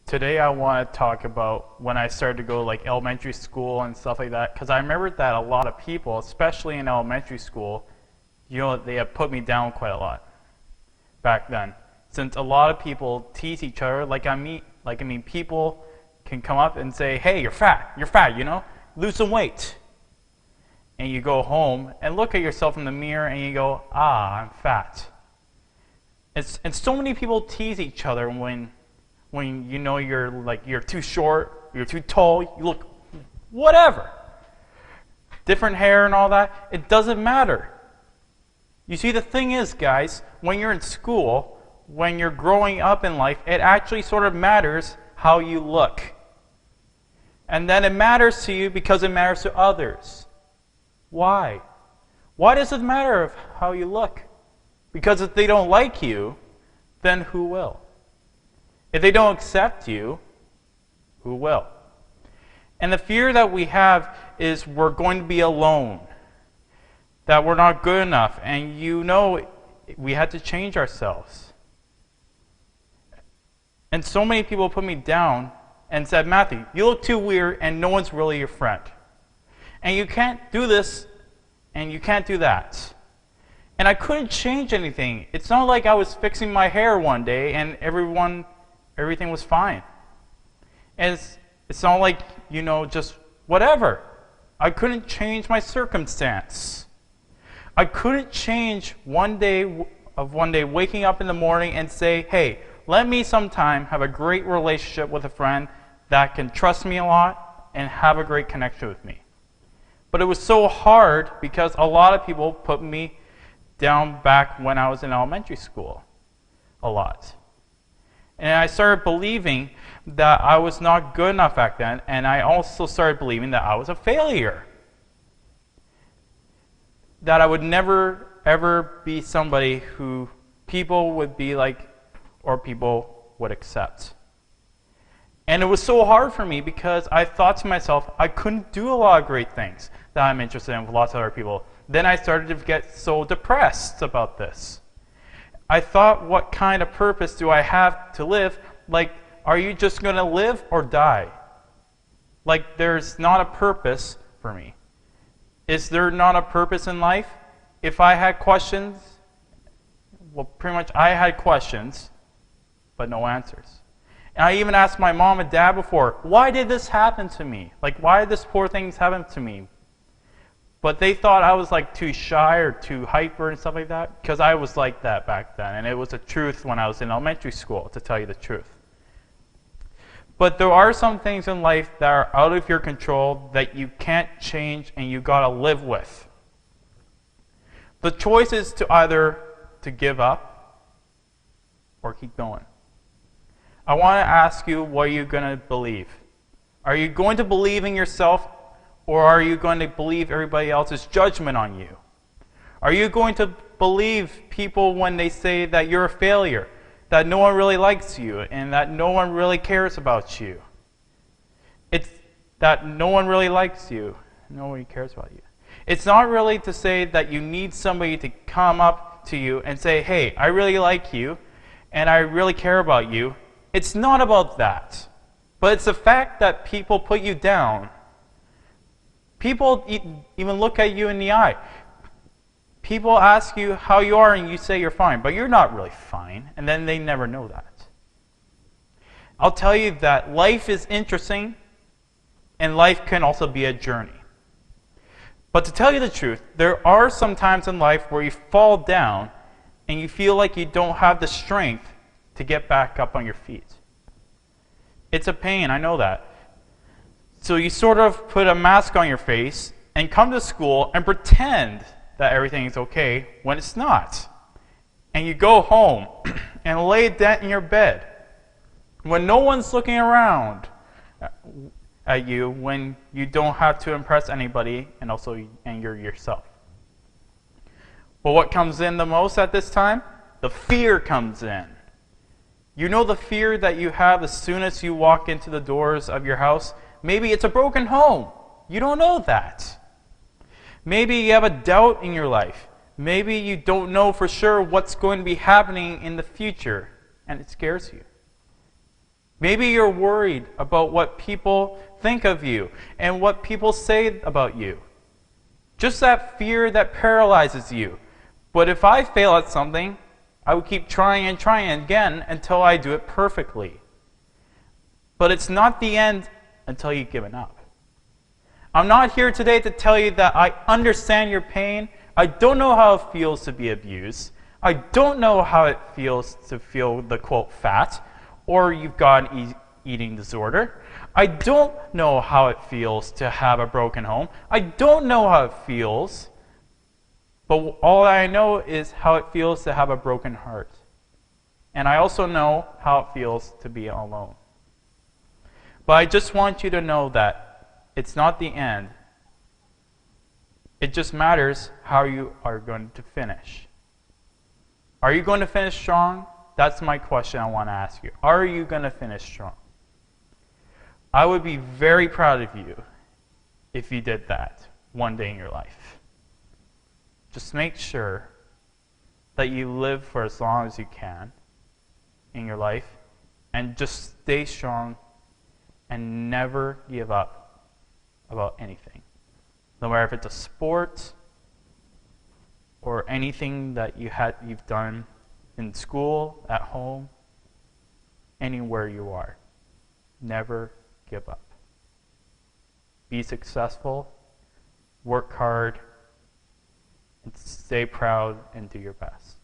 Today I want to talk about when I started to go like elementary school and stuff like that, because I remember that a lot of people, especially in elementary school, they have put me down quite a lot back then. Since a lot of people tease each other, people can come up and say, "Hey, you're fat, lose some weight." And you go home and look at yourself in the mirror and you go, "Ah, I'm fat." And so many people tease each other when you're too short, you're too tall, you look whatever. Different hair and all that, it doesn't matter. You see, the thing is, guys, when you're in school, when you're growing up in life, it actually sort of matters how you look. And then it matters to you because it matters to others. Why? Why does it matter of how you look? Because if they don't like you, then who will? If they don't accept you, who will? And the fear that we have is we're going to be alone, that we're not good enough, and we had to change ourselves. And so many people put me down and said, "Matthew, you look too weird and no one's really your friend. And you can't do this and you can't do that." And I couldn't change anything. It's not like I was fixing my hair one day and everything was fine. And it's not like, just whatever. I couldn't change my circumstance. I couldn't change one day waking up in the morning and say, "Hey, let me sometime have a great relationship with a friend that can trust me a lot and have a great connection with me." But it was so hard because a lot of people put me down back when I was in elementary school a lot. And I started believing that I was not good enough back then, and I also started believing that I was a failure. That I would never, ever be somebody who people would be like, or people would accept. And it was so hard for me because I thought to myself, I couldn't do a lot of great things that I'm interested in with lots of other people. Then I started to get so depressed about this. I thought, what kind of purpose do I have to live? Like, are you just going to live or die? Like, there's not a purpose for me. Is there not a purpose in life? If I had questions, well, pretty much I had questions, but no answers. And I even asked my mom and dad before, why did this happen to me? Like, why did this poor thing happen to me? But they thought I was like too shy or too hyper and stuff like that, because I was like that back then. And it was the truth when I was in elementary school, to tell you the truth. But there are some things in life that are out of your control that you can't change and you got to live with. The choice is to either to give up or keep going. I want to ask you, what are you going to believe? Are you going to believe in yourself, or are you going to believe everybody else's judgment on you? Are you going to believe people when they say that you're a failure, that no one really likes you, and that no one really cares about you? It's that no one really likes you, nobody cares about you. It's not really to say that you need somebody to come up to you and say, "Hey, I really like you, and I really care about you." It's not about that. But it's the fact that people put you down. People even look at you in the eye. People ask you how you are and you say you're fine, but you're not really fine, and then they never know that. I'll tell you that life is interesting, and life can also be a journey. But to tell you the truth, there are some times in life where you fall down and you feel like you don't have the strength to get back up on your feet. It's a pain, I know that. So you sort of put a mask on your face and come to school and pretend that everything is okay when it's not. And you go home and lay down in your bed when no one's looking around at you, when you don't have to impress anybody, and you're yourself. But what comes in the most at this time? The fear comes in. You know the fear that you have as soon as you walk into the doors of your house? Maybe it's a broken home. You don't know that. Maybe you have a doubt in your life. Maybe you don't know for sure what's going to be happening in the future, and it scares you. Maybe you're worried about what people think of you and what people say about you. Just that fear that paralyzes you. But if I fail at something, I would keep trying and trying again until I do it perfectly. But it's not the end until you've given up. I'm not here today to tell you that I understand your pain. I don't know how it feels to be abused. I don't know how it feels to feel the, quote, fat, or you've got an eating disorder. I don't know how it feels to have a broken home. I don't know how it feels, but all I know is how it feels to have a broken heart. And I also know how it feels to be alone. But I just want you to know that it's not the end. It just matters how you are going to finish. Are you going to finish strong? That's my question I want to ask you. Are you going to finish strong? I would be very proud of you if you did that one day in your life. Just make sure that you live for as long as you can in your life and just stay strong and never give up about anything. No matter if it's a sport or anything that you've done in school, at home, anywhere you are. Never give up. Be successful, work hard, and stay proud and do your best.